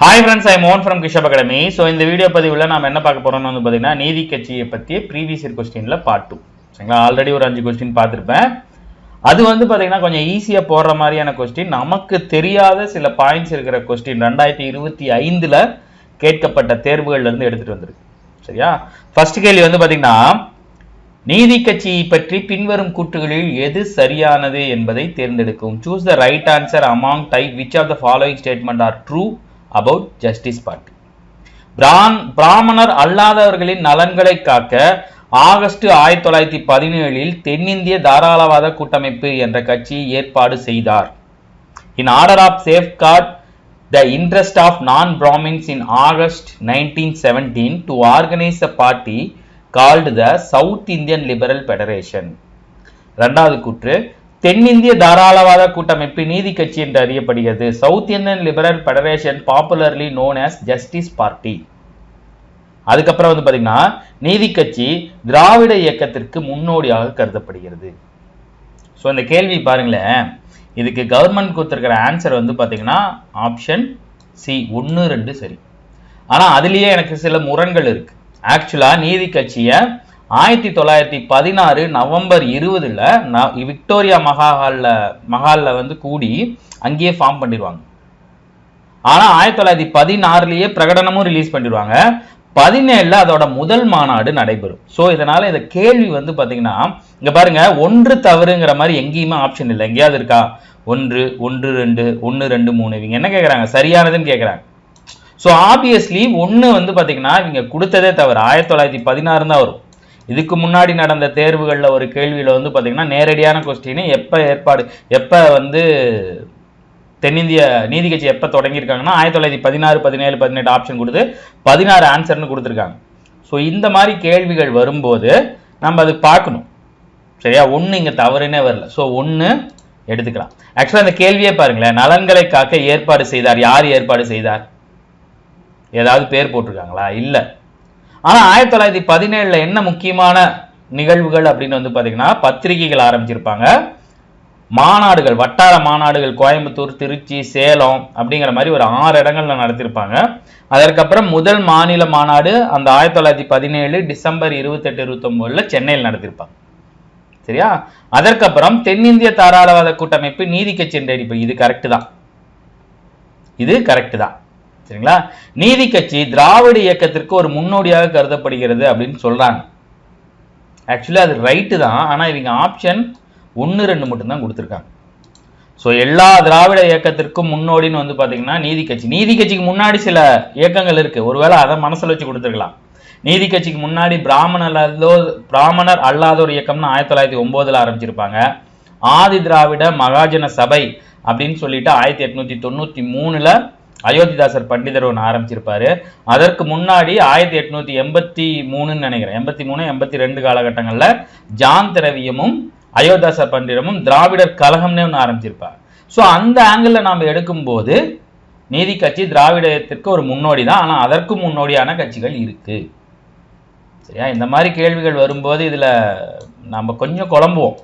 Hi friends, I am Mohan from Kishap Academy. So இந்த video பதிவுல நாம என்ன பார்க்க போறோம்னு வந்து பாத்தீங்கன்னா நீதி கட்சியை பத்திய previous year questionல part 2. சரிங்களா? ஆல்ரெடி ஒரு 5 क्वेश्चन பார்த்திருப்பேன். அது வந்து பாத்தீங்கன்னா கொஞ்சம் ஈஸியா போற மாதிரியான क्वेश्चन, நமக்கு தெரியாத சில பாயிண்ட்ஸ் இருக்கிற क्वेश्चन 2025ல கேட்கப்பட்ட தேர்வுகள்ல இருந்து எடுத்துட்டு வந்திருக்கு. சரியா? ஃபர்ஸ்ட் கேள்வி வந்து பாத்தீங்கன்னா நீதி கட்சியை பற்றி பின்வரும் கூற்றுகளில் எது சரியானது என்பதை தேர்ந்தெடுக்கவும். Choose the right answer among type which of the following statement are true about Justice Party. பிராமணர் அல்லாதவர்களின் நலன்களை காக்க ஆகஸ்ட் 1917இல் தென்னிந்திய தாராளவாத கூட்டமைப்பு என்ற கட்சியை ஏற்பாடு செய்தார். In order of safeguard the interest of non-Brahmins in August 1917 to organize a party called the South Indian Liberal Federation. இரண்டாவது கூற்று, தென்னிந்திய தாராளவாத கூட்டமைப்பு நீதி கட்சி என்று அறியப்படுகிறது. South Indian liberal federation popularly known as justice party. அதுக்கப்புறம் வந்து பாத்தீங்கன்னா நீதி கட்சி திராவிட இயக்கத்திற்கு முன்னோடியாக கருதப்படுகிறது. ஸோ இந்த கேள்வி பாருங்களேன், இதுக்கு கவர்மெண்ட் கொடுத்திருக்கிற ஆன்சர் வந்து பாத்தீங்கன்னா ஆப்ஷன் சி 1, 2 சரி. ஆனா அதுலயே எனக்கு சில முரண்கள் இருக்கு. ஆக்சுவலா நீதி கட்சியை 1916 நவம்பர் 20ல விக்டோரியா மஹால்ல வந்து கூடி அங்கேயே ஃபார்ம் பண்ணிடுவாங்க. ஆனா 1916லயே பிரகடனமும் ரிலீஸ் பண்ணிடுவாங்க. 17ல அதோட முதல் மாநாடு நடைபெறும். சோ இதனால இந்த கேள்வி வந்து பாத்தீங்கன்னா இங்க பாருங்க, 1 தவறுங்கிற மாதிரி எங்கேயுமே ஆப்ஷன் இல்லை. எங்கேயாவது இருக்கா? 1, 1, 2, 1, 2, 3 இவங்க என்ன கேட்கறாங்க? சரியானதுன்னு கேட்கறாங்க. ஸோ ஆப்வியஸ்லி 1 வந்து பாத்தீங்கன்னா இவங்க கொடுத்ததே தவறு. 1916 தான் வரும். இதுக்கு முன்னாடி நடந்த தேர்வுகள்ல ஒரு கேள்வியில வந்து பாத்தீங்கன்னா நேரடியான கொஸ்டின் எப்ப வந்து தென்னிந்திய நீதி கட்சி எப்ப தொடங்கியிருக்காங்கன்னா 1916, 17, 18 ஆப்ஷன் கொடுத்து 16 ஆன்சர்னு கொடுத்துருக்காங்க. ஸோ இந்த மாதிரி கேள்விகள் வரும்போது நம்ம அது பார்க்கணும். சரியா? 1 இங்க தவறுனே வரல. ஸோ 1 எடுத்துக்கலாம். ஆக்சுவலா அந்த கேள்வியே பாருங்களேன், நலன்களை காக்க ஏற்பாடு செய்தார். யார் ஏற்பாடு செய்தார்? ஏதாவது பேர் போட்டிருக்காங்களா? இல்ல. ஆனா 1917ல என்ன முக்கியமான நிகழ்வுகள் அப்படின்னு வந்து பாத்தீங்கன்னா பத்திரிகைகள் ஆரம்பிச்சிருப்பாங்க, மாநாடுகள், வட்டார மாநாடுகள் கோயம்புத்தூர், திருச்சி, சேலம் அப்படிங்கிற மாதிரி ஒரு 6 இடங்கள்ல நடத்திருப்பாங்க. அதற்கப்புறம் முதல் மாநில மாநாடு அந்த 1917 டிசம்பர் 28, 29ல சென்னையில் நடத்திருப்பாங்க. சரியா? அதற்கப்புறம் தென்னிந்திய தாராளவாத கூட்டமைப்பு நீதி கட்சி என்று இது கரெக்ட் தான். இது கரெக்ட் தான். சரிங்களா? நீதி கட்சி திராவிட இயக்கத்திற்கு ஒரு முன்னோடியாக கருதப்படுகிறது அப்படின்னு சொல்றாங்க. ஆக்சுவலி அது ரைட்டு தான். ஆனா இவங்க ஆப்ஷன் 1, 2 மட்டும் தான் கொடுத்துருக்காங்க. ஸோ எல்லா திராவிட இயக்கத்திற்கும் முன்னோடின்னு வந்து பாத்தீங்கன்னா நீதி கட்சிக்கு முன்னாடி சில இயக்கங்கள் இருக்கு. ஒருவேளை அதை மனசுல வச்சு கொடுத்துருக்கலாம். நீதி கட்சிக்கு முன்னாடி பிராமணர் அல்லாதோர் இயக்கம்னு 1909ல ஆரம்பிச்சிருப்பாங்க. ஆதி திராவிட மகாஜன சபை அப்படின்னு சொல்லிட்டு 1893ல அயோத்திதாசர் பண்டிதர் ஒன்று ஆரம்பிச்சிருப்பாரு. அதற்கு முன்னாடி 1883 நினைக்கிறேன், 83, 82 காலகட்டங்கள்ல ஜான் திரவியமும் அயோத்திதாசர் பண்டிதரும் திராவிடர் கழகம்னே ஒன்று ஆரம்பிச்சிருப்பார். ஸோ அந்த ஆங்கிள் நாம எடுக்கும் போது நீதி கட்சி திராவிடத்திற்கு ஒரு முன்னோடி தான். ஆனா அதற்கும் முன்னோடியான கட்சிகள் இருக்கு. சரியா? இந்த மாதிரி கேள்விகள் வரும்போது இதுல நம்ம கொஞ்சம் குழம்புவோம்.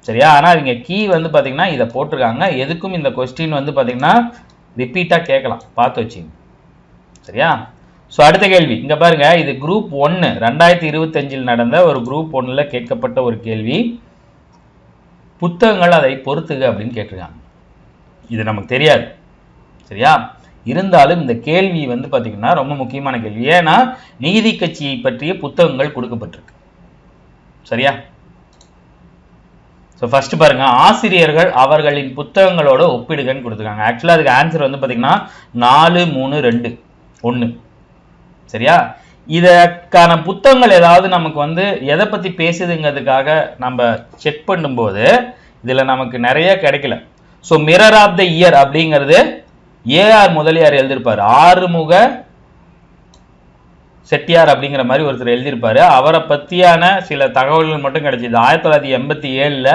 சரியா? ஆனா இவங்க கீ வந்து பாத்தீங்கன்னா இதை போட்டிருக்காங்க. எதுக்கும் இந்த கொஸ்டின் வந்து பாத்தீங்கன்னா ரிப்பீட்டா கேட்கலாம், பார்த்து வச்சுங்க. சரியா? ஸோ அடுத்த கேள்வி இங்க பாருங்க, இது குரூப் 1 2025 நடந்த ஒரு குரூப் 1ல கேட்கப்பட்ட ஒரு கேள்வி. புத்தகங்கள் அதை பொறுத்துக அப்படின்னு கேட்டிருக்காங்க. இது நமக்கு தெரியாது. சரியா? இருந்தாலும் இந்த கேள்வி வந்து பாத்தீங்கன்னா ரொம்ப முக்கியமான கேள்வி. ஏன்னா நீதி கட்சியை பற்றிய புத்தகங்கள் கொடுக்கப்பட்டிருக்கு. சரியா? ஸோ ஃபர்ஸ்ட் பாருங்க, ஆசிரியர்கள் அவர்களின் புத்தகங்களோட ஒப்பிடுகன்னு கொடுத்துருக்காங்க. ஆக்சுவலாக அதுக்கு ஆன்சர் வந்து பார்த்தீங்கன்னா 4, 3, 2, 1. சரியா? இதற்கான புத்தகங்கள் ஏதாவது நமக்கு வந்து எதை பற்றி பேசுதுங்கிறதுக்காக நம்ம செக் பண்ணும்போது இதில் நமக்கு நிறைய கிடைக்கல. So Mirror of the Year அப்படிங்கிறது ஏஆர் முதலியார் எழுதியிருப்பார். ஆறுமுக செட்டியார் அப்படிங்கிற மாதிரி ஒருத்தர் எழுதியிருப்பாரு. அவரை பத்தியான சில தகவல்கள் மட்டும் கிடைச்சிது. 1987ல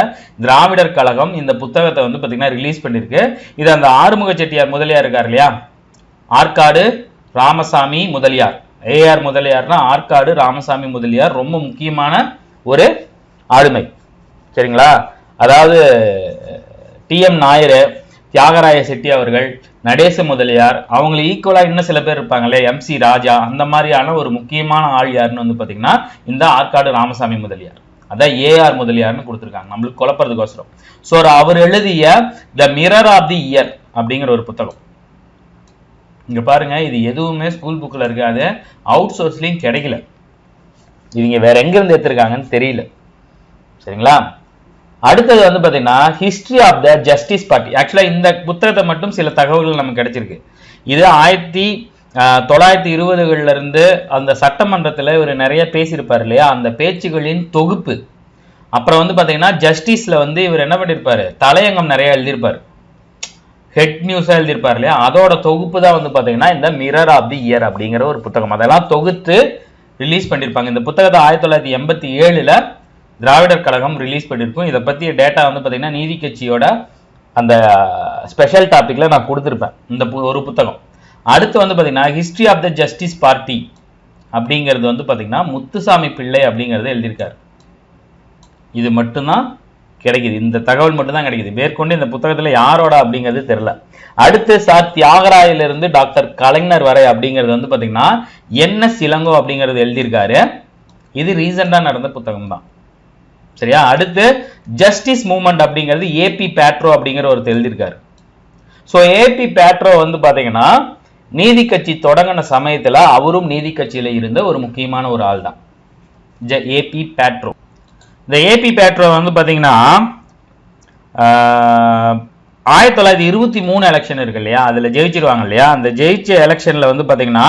திராவிடர் கழகம் இந்த புத்தகத்தை வந்து பாத்தீங்கன்னா ரிலீஸ் பண்ணிருக்கு. இது அந்த ஆறுமுக செட்டியார் முதலியார் இருக்கார் இல்லையா, ஆற்காடு ராமசாமி முதலியார், ஏஆர் முதலியார்னா ஆற்காடு ராமசாமி முதலியார் ரொம்ப முக்கியமான ஒரு ஆளுமை. சரிங்களா? அதாவது TM நாயர், தியாகராய செட்டி அவர்கள், நடேச முதலியார், அவங்களை ஈக்குவலா இன்னும் சில பேர் இருப்பாங்களே, MC ராஜா, அந்த மாதிரியான ஒரு முக்கியமான ஆள் யாருன்னு வந்து பாத்தீங்கன்னா இந்த ஆற்காடு ராமசாமி முதலியார். அதான் AR முதலியார்னு கொடுத்துருக்காங்க நம்மளுக்கு குழப்பறதுக்கோசரம். ஸோ அவர் எழுதிய the Mirror of the Year அப்படிங்கிற ஒரு புத்தகம். இங்க பாருங்க, இது எதுவுமே ஸ்கூல் புக்ல இருக்காது, அவுட் சோர்ஸ்லயும் கிடைக்கல. இவங்க வேற எங்க இருந்து எடுத்திருக்காங்கன்னு தெரியல. சரிங்களா? அடுத்தது வந்து பாத்தீங்கன்னா History of the Justice Party. ஆக்சுவலா இந்த புத்தகத்தை மட்டும் சில தகவல்கள் நமக்கு கிடைச்சிருக்கு. இது 1920கள்ல இருந்து அந்த சட்டமன்றத்தில் இவர் நிறைய பேசியிருப்பார் இல்லையா, அந்த பேச்சுகளின் தொகுப்பு. அப்புறம் வந்து பாத்தீங்கன்னா ஜஸ்டிஸ்ல வந்து இவர் என்ன பண்ணிருப்பாரு, தலையங்கம் நிறைய எழுதியிருப்பாரு, ஹெட் நியூஸா எழுதியிருப்பார் இல்லையா, அதோட தொகுப்பு தான் வந்து பாத்தீங்கன்னா இந்த மிரர் ஆஃப் தி இயர் அப்படிங்கிற ஒரு புத்தகம். அதெல்லாம் தொகுத்து ரிலீஸ் பண்ணியிருப்பாங்க. இந்த புத்தகத்தை 1987ல திராவிடர் கழகம் ரிலீஸ் பண்ணியிருக்கும். இதை பற்றிய டேட்டா வந்து பார்த்தீங்கன்னா நீதி கட்சியோட அந்த ஸ்பெஷல் டாபிக்ல நான் கொடுத்துருப்பேன், இந்த ஒரு புத்தகம். அடுத்து வந்து பார்த்தீங்கன்னா History of the Justice Party அப்படிங்கிறது வந்து பார்த்தீங்கன்னா முத்துசாமி பிள்ளை அப்படிங்கிறத எழுதியிருக்காரு. இது மட்டும்தான் கிடைக்குது, இந்த தகவல் மட்டும்தான் கிடைக்குது. மேற்கொண்டு இந்த புத்தகத்தில் யாரோட அப்படிங்கிறது தெரியல. அடுத்து சார் தியாகராயிலிருந்து டாக்டர் கலைஞர் வரை அப்படிங்கிறது வந்து பார்த்தீங்கன்னா NS இளங்கோ அப்படிங்கிறது எழுதியிருக்காரு. இது ரீசெண்டாக நடந்த புத்தகம் தான். சரியா? அடுத்து ஜஸ்டிஸ் மூவ்மெண்ட் அப்படிங்கிறது AP பேட்ரோ அப்படிங்கிற ஒருத்தர் எழுதியிருக்காரு. ஸோ AP பேட்ரோ வந்து பாத்தீங்கன்னா நீதி கட்சி தொடங்கின சமயத்துல அவரும் நீதி கட்சியில இருந்த ஒரு முக்கியமான ஒரு ஆள் தான் AP பேட்ரோ. இந்த AP பேட்ரோ வந்து பாத்தீங்கன்னா 1923 எலெக்ஷன் இருக்கு இல்லையா, அதுல ஜெயிச்சிருவாங்க இல்லையா, அந்த ஜெயிச்ச எலெக்ஷன்ல வந்து பாத்தீங்கன்னா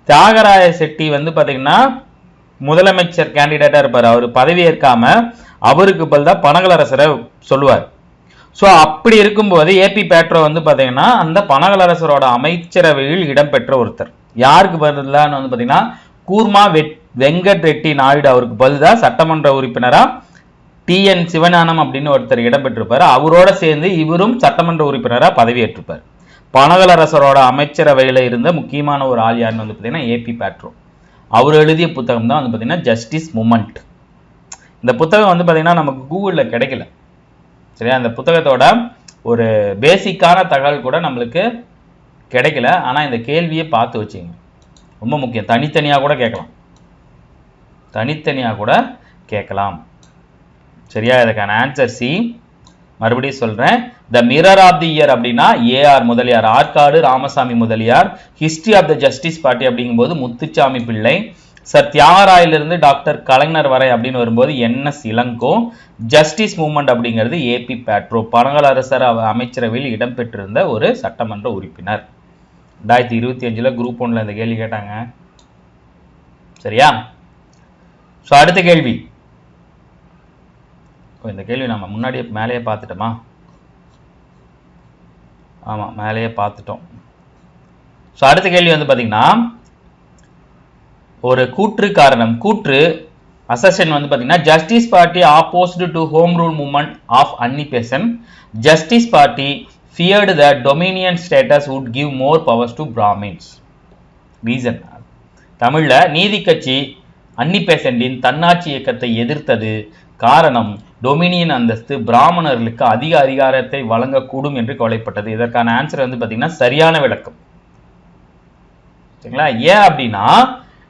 தியாகராய செட்டி வந்து பாத்தீங்கன்னா முதலமைச்சர் கேண்டிடேட்டா இருப்பார். அவர் பதவி ஏற்காம அவருக்கு பதிலா பனகலரசரை சொல்லுவார். ஸோ அப்படி இருக்கும்போது AP பேட்ரோ வந்து பாத்தீங்கன்னா அந்த பனகலரசரோட அமைச்சரவையில் இடம்பெற்ற ஒருத்தர். யாருக்கு பதிலான்னு வந்து பாத்தீங்கன்னா கூர்மா வெங்கட் ரெட்டி நாயுடு அவருக்கு பதிலா சட்டமன்ற உறுப்பினரா TN சிவஞானம் அப்படின்னு ஒருத்தர் இடம்பெற்றிருப்பார். அவரோட சேர்ந்து இவரும் சட்டமன்ற உறுப்பினரா பதவியேற்றிருப்பார். பனகலரசரோட அமைச்சரவையில இருந்த முக்கியமான ஒரு ஆள் யாருன்னு வந்து பாத்தீங்கன்னா AP பேட்ரோ. அவர் எழுதிய புத்தகம் தான் வந்து பார்த்தீங்கன்னா ஜஸ்டிஸ் மூமெண்ட். இந்த புத்தகம் வந்து பார்த்தீங்கன்னா நமக்கு கூகுளில் கிடைக்கல. சரியா? அந்த புத்தகத்தோட ஒரு பேசிக்கான தகவல் கூட நம்மளுக்கு கிடைக்கல. ஆனால் இந்த கேள்வியை பார்த்து வச்சுங்க, ரொம்ப முக்கியம். தனித்தனியாக கூட கேட்கலாம். சரியா? இதுக்கான ஆன்சர் C. மறுபடியும் சொல்றேன், the Mirror of the Year அப்படின்னா AR Mudaliar, Arcot Ramasamy Mudaliar. History of the Justice Party அப்படிங்கும்போது முத்துசாமி பிள்ளை. சார் தியாகராயிலிருந்து டாக்டர் கலைஞர் வரை அப்படின்னு வரும்போது NS இளங்கோ. ஜஸ்டிஸ் மூவ்மெண்ட் அப்படிங்கிறது AP பேட்ரோ, பனகலரசர் அமைச்சரவையில் இடம்பெற்றிருந்த ஒரு சட்டமன்ற உறுப்பினர். 2025 குரூப் 1ல இந்த கேள்வி கேட்டாங்க. சரியா? ஸோ அடுத்த கேள்வி, இந்த கேள்வி நம்ம முன்னாடியே மேலேயே பார்த்துட்டோமா? ஆமாம், மேலேயே பார்த்துட்டோம். ஸோ அடுத்த கேள்வி வந்து பார்த்தீங்கன்னா ஒரு கூற்று அசெஷன் வந்து பார்த்தீங்கன்னா Justice Party opposed to home rule movement of Annie Besant. Justice Party feared the dominion status would give more powers to Brahmins. Reason தமிழ்ல நீதி கட்சி அன்னி பெசன்டின் தன்னாட்சி இயக்கத்தை எதிர்த்தது. காரணம் டொமினியன் அந்தஸ்து பிராமணர்களுக்கு அதிக அதிகாரத்தை வழங்கக்கூடும் என்று கவலைப்பட்டது. இதற்கான ஆன்சர் வந்து பார்த்தீங்கன்னா சரியான விளக்கம். சரிங்களா? ஏன் அப்படின்னா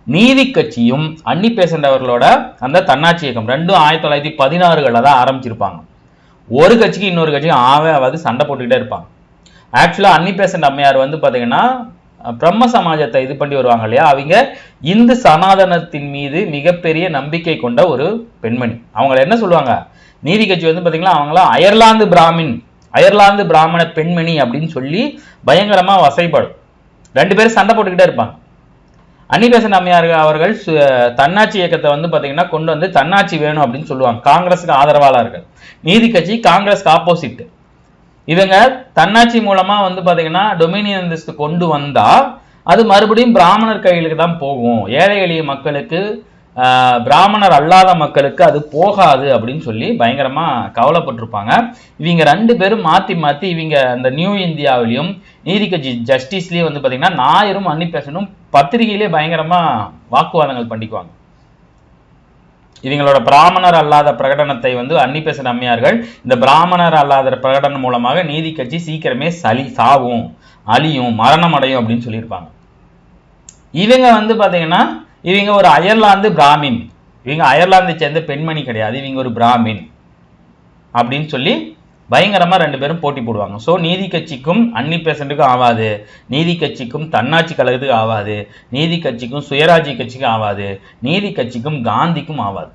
நீதி கட்சியும் அன்னி பெசன்ட் அவர்களோட அந்த தன்னாட்சி இயக்கம் ரெண்டும் 1916களில் தான் ஆரம்பிச்சிருப்பாங்க. ஒரு கட்சிக்கு இன்னொரு கட்சிக்கு ஆவாது சண்டை போட்டுக்கிட்டே இருப்பாங்க. ஆக்சுவலா அன்னி பெசன்ட் அம்மையார் வந்து பார்த்தீங்கன்னா பிரம்ம சமாஜத்தை இது பண்ணி வருவாங்க இல்லையா, அவங்க இந்து சனாதனத்தின் மீது மிகப்பெரிய நம்பிக்கை கொண்ட ஒரு பெண்மணி. அவங்கள என்ன சொல்லுவாங்க, நீதி கட்சி வந்து பார்த்தீங்கன்னா அவங்கள அயர்லாந்து பிராமண பெண்மணி அப்படின்னு சொல்லி பயங்கரமா வசைப்படும். ரெண்டு பேரும் சண்டை போட்டுக்கிட்டே இருப்பாங்க. அன்னி பெசன்ட் அம்மையார் அவர்கள் தன்னாட்சி இயக்கத்தை வந்து பார்த்தீங்கன்னா கொண்டு வந்து தன்னாட்சி வேணும் அப்படின்னு சொல்லுவாங்க. காங்கிரஸுக்கு ஆதரவாளர்கள், நீதி கட்சி காங்கிரஸ்க்கு ஆப்போசிட். இவங்க தன்னாட்சி மூலமா வந்து பாத்தீங்கன்னா டொமினியன் அந்தஸ்து கொண்டு வந்தா அது மறுபடியும் பிராமணர் கையிலுக்கு தான் போகும், ஏழை எளிய மக்களுக்கு பிராமணர் அல்லாத மக்களுக்கு அது போகாது அப்படின்னு சொல்லி பயங்கரமா கவலைப்பட்டிருப்பாங்க. இவங்க ரெண்டு பேரும் மாத்தி மாத்தி இவங்க அந்த நியூ இந்தியாவிலையும் நீதி கட்சி ஜஸ்டிஸ்லயும் வந்து பாத்தீங்கன்னா நாயரும் அன்னி பெசன்டும் பத்திரிகையிலே பயங்கரமா வாக்குவாதங்கள் பண்ணிக்குவாங்க. இவங்களோட பிராமணர் அல்லாத பிரகடனத்தை வந்து அன்னி பெசன்ட் அம்மையார்கள் இந்த பிராமணர் அல்லாத பிரகடனம் மூலமாக நீதி கட்சி சீக்கிரமே சாவும் அழியும், மரணம் அடையும் அப்படின்னு சொல்லியிருப்பாங்க. இவங்க வந்து பாத்தீங்கன்னா இவங்க ஒரு அயர்லாந்து பிராமின், இவங்க அயர்லாந்தை சேர்ந்த பெண்மணி கிடையாது, இவங்க ஒரு பிராமின் அப்படின்னு சொல்லி பயங்கரமா ரெண்டு பேரும் போட்டி போடுவாங்க. ஸோ நீதி கட்சிக்கும் அன்னி பெசன்ட்டுக்கும் ஆகாது, நீதி கட்சிக்கும் தன்னாட்சி கழகத்துக்கு ஆகாது, நீதி கட்சிக்கும் சுயராஜ்ய கட்சிக்கும் ஆகாது, நீதி கட்சிக்கும் காந்திக்கும் ஆகாது.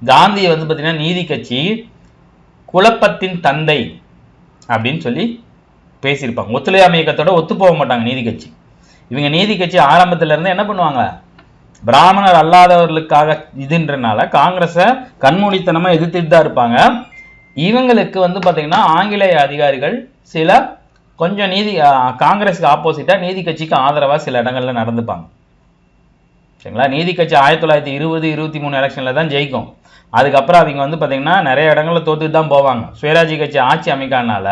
காந்தியை வந்து பார்த்தீங்கன்னா நீதி கட்சி குழப்பத்தின் தந்தை அப்படின்னு சொல்லி பேசியிருப்பாங்க. ஒத்துழையாமை இயக்கத்தோட ஒத்து போக மாட்டாங்க நீதி கட்சி. இவங்க நீதி கட்சி ஆரம்பத்துல இருந்து என்ன பண்ணுவாங்க, பிராமணர் அல்லாதவர்களுக்காக இதுன்றனால காங்கிரஸை கண்மூடித்தனமா எதிர்த்துட்டு தான் இருப்பாங்க. இவங்களுக்கு வந்து பாத்தீங்கன்னா ஆங்கிலேய அதிகாரிகள் சில கொஞ்சம் காங்கிரஸுக்கு ஆப்போசிட்டா நீதி கட்சிக்கு ஆதரவா சில இடங்கள்ல நடந்துப்பாங்க. சரிங்களா? நீதி கட்சி 1920, 23 எலெக்ஷன்ல தான் ஜெயிக்கும். அதுக்கப்புறம் அவங்க வந்து பாத்தீங்கன்னா நிறைய இடங்கள்ல தோத்துட்டு தான் போவாங்க. சுயராஜ்ய கட்சி ஆட்சி அமைக்காதனால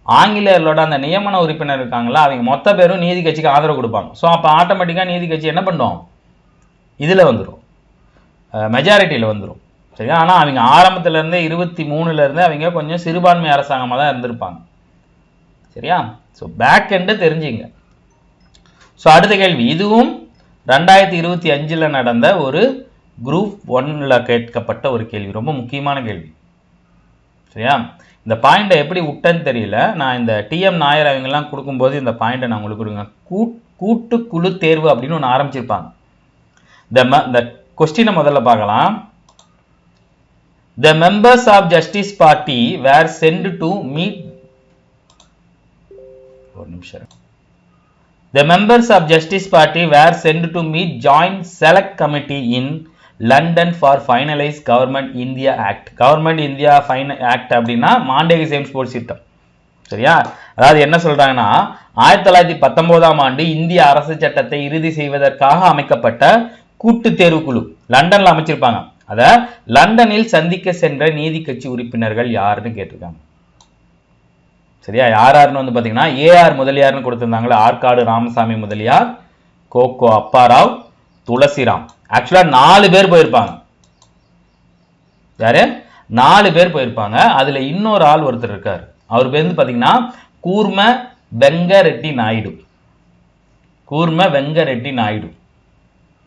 ஆங்கிலேயர்களோட அந்த நியமன உறுப்பினர் இருக்காங்களா, அவங்க மொத்த பேரும் நீதி கட்சிக்கு ஆதரவு கொடுப்பாங்க. ஸோ அப்போ ஆட்டோமேட்டிக்காக நீதி கட்சி என்ன பண்ணும், இதில் வந்துடும், மெஜாரிட்டியில் வந்துடும். சரியா? ஆனால் அவங்க ஆரம்பத்திலேருந்தே 23லேருந்து அவங்க கொஞ்சம் சிறுபான்மை அரசாங்கமாக தான் இருந்திருப்பாங்க. சரியா? ஸோ பேக் எண்டு தெரிஞ்சுங்க. ஸோ அடுத்த கேள்வி, இதுவும் 2025 நடந்த ஒரு குரூப் 1ல் கேட்கப்பட்ட ஒரு கேள்வி, ரொம்ப முக்கியமான கேள்வி. சரியா? இந்த பாயிண்டை எப்படி விட்டேன்னு தெரியல, நான் இந்த டிஎம் நாயர் அவங்கெல்லாம் கொடுக்கும்போது இந்த பாயிண்டை நான் உங்களுக்கு கொடுங்க. கூட்டு குழு தேர்வு அப்படின்னு ஒன்று ஆரம்பிச்சிருப்பாங்க. இந்த கொஸ்டினை முதல்ல பார்க்கலாம். The members of Justice Party were sent to meet. ஒரு நிமிஷம். The members of Justice Party were sent to meet Joint Select Committee in London for finalize Government India Act. Government India Act அப்படின்னா மாண்டேகி சேம்ஸ் board system. சரியா? அதாவது என்ன சொல்றாங்கன்னா 1919ஆம் ஆண்டு இந்திய அரசு சட்டத்தை இறுதி செய்வதற்காக அமைக்கப்பட்ட கூட்டு தேர்வு குழு லண்டன்ல அமைச்சிருப்பாங்க. அத லண்டனில் சந்திக்க சென்ற நீதி கட்சி உறுப்பினர்கள் யாருன்னு கேட்டிருக்காங்க. சரியா? யாருன்னு வந்து பாத்தீங்கன்னா ஏஆர் முதலியார்னு கொடுத்திருந்தாங்களா, ஆற்காடு ராமசாமி முதலியார், கோகோ அப்பாராவ், துளசிராம். ஆக்சுவலா 4 பேர் போயிருப்பாங்க. யாரு? 4 பேர் போயிருப்பாங்க. அதுல இன்னொரு ஆள் ஒருத்தர் இருக்காரு, அவர் பேர் வந்து பாத்தீங்கன்னா கூர்ம வெங்கரெட்டி நாயுடு. கூர்ம வெங்கரெட்டி நாயுடு.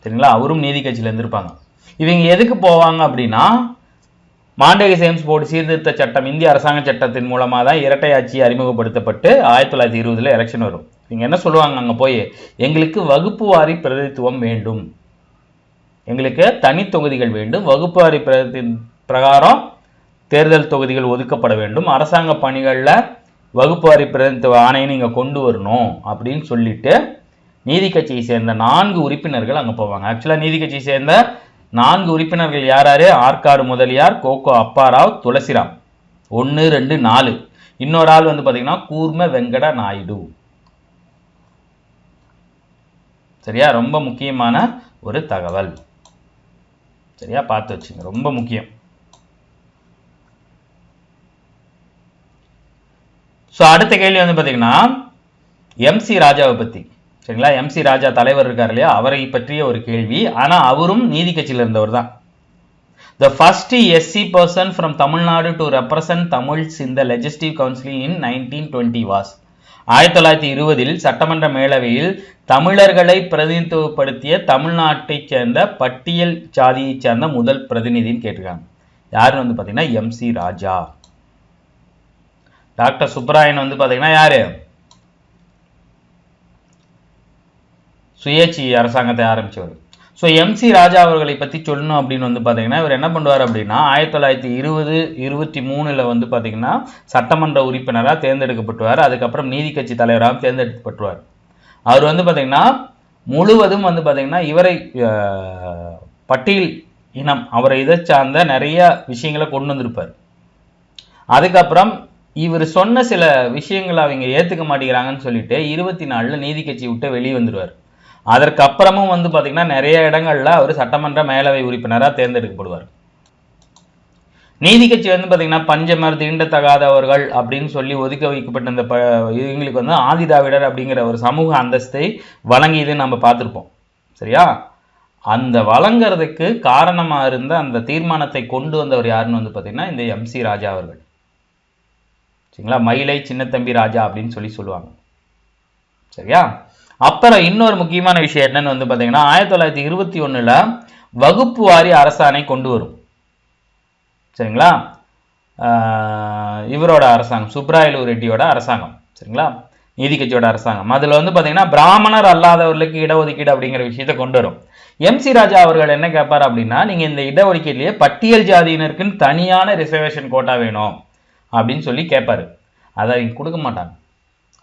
சரிங்களா? அவரும் நீதி கட்சியில இருந்திருப்பாங்க. இவங்க எதுக்கு போவாங்க அப்படின்னா, மாண்டேகி சேம்ஸ் போர்டு சீர்திருத்த சட்டம் இந்திய அரசாங்க சட்டத்தின் மூலமா தான் இரட்டை ஆட்சி அறிமுகப்படுத்தப்பட்டு 1920 எலெக்ஷன் வரும். இவங்க என்ன சொல்லுவாங்க, அங்க போய் எங்களுக்கு வகுப்பு வாரி பிரதிநிதித்துவம் வேண்டும், எங்களுக்கு தனி தொகுதிகள் வேண்டும், வகுப்பு வாரி பிரகாரம் தேர்தல் தொகுதிகள் ஒதுக்கப்பட வேண்டும், அரசாங்க பணிகளில் வகுப்பு வாரி பிரதிநிதித்துவ ஆணையை நீங்க கொண்டு வரணும் அப்படின்னு சொல்லிட்டு நீதி கட்சியை சேர்ந்த 4 உறுப்பினர்கள் அங்க போவாங்க. ஆக்சுவலா நீதி கட்சியை சேர்ந்த 4 உறுப்பினர்கள் யாராரு? ஆற்காடு முதலியார், கோகோ அப்பாராவ், துளசிராம். 1, 2, 4. இன்னொரு ஆள் வந்து பாத்தீங்கன்னா கூர்ம வெங்கட நாயுடு. சரியா? ரொம்ப முக்கியமான ஒரு தகவல். சரியா? பார்த்து வச்சுங்க, ரொம்ப முக்கியம். ஸோ அடுத்த கேள்வி வந்து பாத்தீங்கன்னா எம்சி ராஜாவை பத்தி. சரிங்களா? எம்சி ராஜா தலைவர் இருக்கார் இல்லையா, அவரை பற்றிய ஒரு கேள்வி. ஆனா அவரும் நீதி கட்சியில இருந்தவர் தான். The first SC person from Tamil Nadu to represent Tamils in the Legislative Council in 1920 was. 1920 சட்டமன்ற மேலவையில் தமிழர்களை பிரதிநிதித்துவப்படுத்திய தமிழ்நாட்டைச் சேர்ந்த பட்டியல் சாதியைச் சேர்ந்த முதல் பிரதிநிதின்னு கேட்டிருக்காங்க. யாருன்னு வந்து பாத்தீங்கன்னா எம்சி ராஜா. டாக்டர் சுப்பராயன் வந்து பாத்தீங்கன்னா யாரு? சுயேட்சி அரசாங்கத்தை ஆரம்பிச்சவர். ஸோ எம்சி ராஜா அவர்களை பற்றி சொல்லணும் அப்படின்னு வந்து பார்த்தீங்கன்னா, இவர் என்ன பண்ணுவார் அப்படின்னா 1920, 23 வந்து பார்த்தீங்கன்னா சட்டமன்ற உறுப்பினராக தேர்ந்தெடுக்கப்பட்டுவார். அதுக்கப்புறம் நீதி கட்சி தலைவராக தேர்ந்தெடுக்கப்பட்டுவார். அவர் வந்து பார்த்தீங்கன்னா முழுவதும் வந்து பார்த்தீங்கன்னா இவரை பட்டியல் இனம் அவரை இதை சார்ந்த நிறைய விஷயங்களை கொண்டு வந்திருப்பார். அதுக்கப்புறம் இவர் சொன்ன சில விஷயங்களை அவங்க ஏற்றுக்க மாட்டேங்கிறாங்கன்னு சொல்லிட்டு 24 நீதி கட்சி விட்டு வெளியே வந்துடுவார். அதற்கு அப்புறமும் வந்து பாத்தீங்கன்னா நிறைய இடங்கள்ல அவர் சட்டமன்ற மேலவை உறுப்பினராக தேர்ந்தெடுக்கப்படுவார். நீதி கட்சி வந்து பாத்தீங்கன்னா பஞ்சமர், தீண்டத்தகாதவர்கள் அப்படின்னு சொல்லி ஒதுக்க வைக்கப்பட்ட இந்த இவங்களுக்கு வந்து ஆதிதிராவிடர் அப்படிங்கிற ஒரு சமூக அந்தஸ்தை வழங்கியது நம்ம பார்த்துருப்போம். சரியா? அந்த வழங்குறதுக்கு காரணமா இருந்த அந்த தீர்மானத்தை கொண்டு வந்தவர் யாருன்னு வந்து பாத்தீங்கன்னா இந்த எம்சி ராஜா அவர்கள். சரிங்களா? மயிலை சின்னத்தம்பி ராஜா அப்படின்னு சொல்லி சொல்லுவாங்க. சரியா? அப்புறம் இன்னொரு முக்கியமான விஷயம் என்னன்னு வந்து பார்த்தீங்கன்னா 1921 வகுப்பு வாரி அரசாணை கொண்டு வரும். சரிங்களா? இவரோட அரசாங்கம், சுப்ராயலு ரெட்டியோட அரசாங்கம். சரிங்களா? நீதி கட்சியோட அரசாங்கம். அதில் வந்து பார்த்தீங்கன்னா பிராமணர் அல்லாதவர்களுக்கு இடஒதுக்கீடு அப்படிங்கிற விஷயத்தை கொண்டு வரும். MC ராஜா அவர்கள் என்ன கேட்பார் அப்படின்னா, நீங்க இந்த இடஒதுக்கீட்டிலேயே பட்டியல் ஜாதியினருக்குன்னு தனியான ரிசர்வேஷன் கோட்டா வேணும் அப்படின்னு சொல்லி கேட்பாரு. அதை கொடுக்க மாட்டாங்க.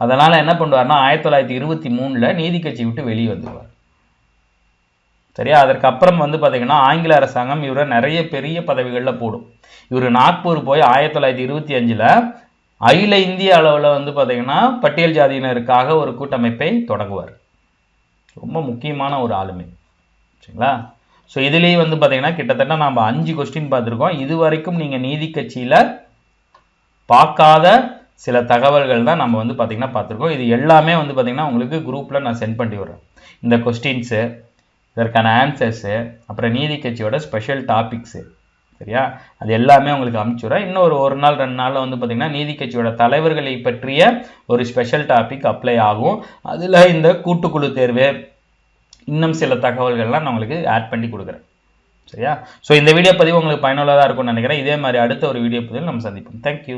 அதனால என்ன பண்ணுவார்னா 1923 நீதி கட்சி விட்டு வெளியே வந்துடுவார். சரியா? அதற்கு அப்புறம் வந்து பார்த்தீங்கன்னா ஆங்கில அரசாங்கம் இவரை நிறைய பெரிய பதவிகளில் போடும். இவர் நாக்பூர் போய் 1925 அகில இந்திய அளவில் வந்து பார்த்தீங்கன்னா பட்டியல் ஜாதியினருக்காக ஒரு கூட்டமைப்பை தொடங்குவார். ரொம்ப முக்கியமான ஒரு ஆளுமை. சரிங்களா? ஸோ இதுலேயே வந்து பார்த்தீங்கன்னா கிட்டத்தட்ட நம்ம 5 கொஸ்டின் பார்த்துருக்கோம். இது வரைக்கும் நீங்கள் நீதி கட்சியில் பார்க்காத சில தகவல்கள் தான் நம்ம வந்து பார்த்தீங்கன்னா பார்த்துருக்கோம். இது எல்லாமே வந்து பார்த்தீங்கன்னா உங்களுக்கு குரூப்பில் நான் சென்ட் பண்ணி விடுறேன். இந்த கொஸ்டின்ஸு, இதற்கான ஆன்சர்ஸு, அப்புறம் நீதி கட்சியோட ஸ்பெஷல் டாபிக்ஸு. சரியா? அது எல்லாமே உங்களுக்கு அனுப்பிச்சுடுறேன். இன்னும் ஒரு நாள் 2 நாளில் வந்து பார்த்தீங்கன்னா நீதி கட்சியோட தலைவர்களை பற்றிய ஒரு ஸ்பெஷல் டாபிக் அப்ளை ஆகும். அதில் இந்த கூட்டுக்குழு தேர்வு, இன்னும் சில தகவல்கள்லாம் நான் உங்களுக்கு ஆட் பண்ணி கொடுக்குறேன். சரியா? ஸோ இந்த வீடியோ பதிவு உங்களுக்கு பயனுள்ளதாக இருக்கும்னு நினைக்கிறேன். இதே மாதிரி அடுத்த ஒரு வீடியோ பதிவில் நம்ம சந்திப்போம். தேங்க்யூ.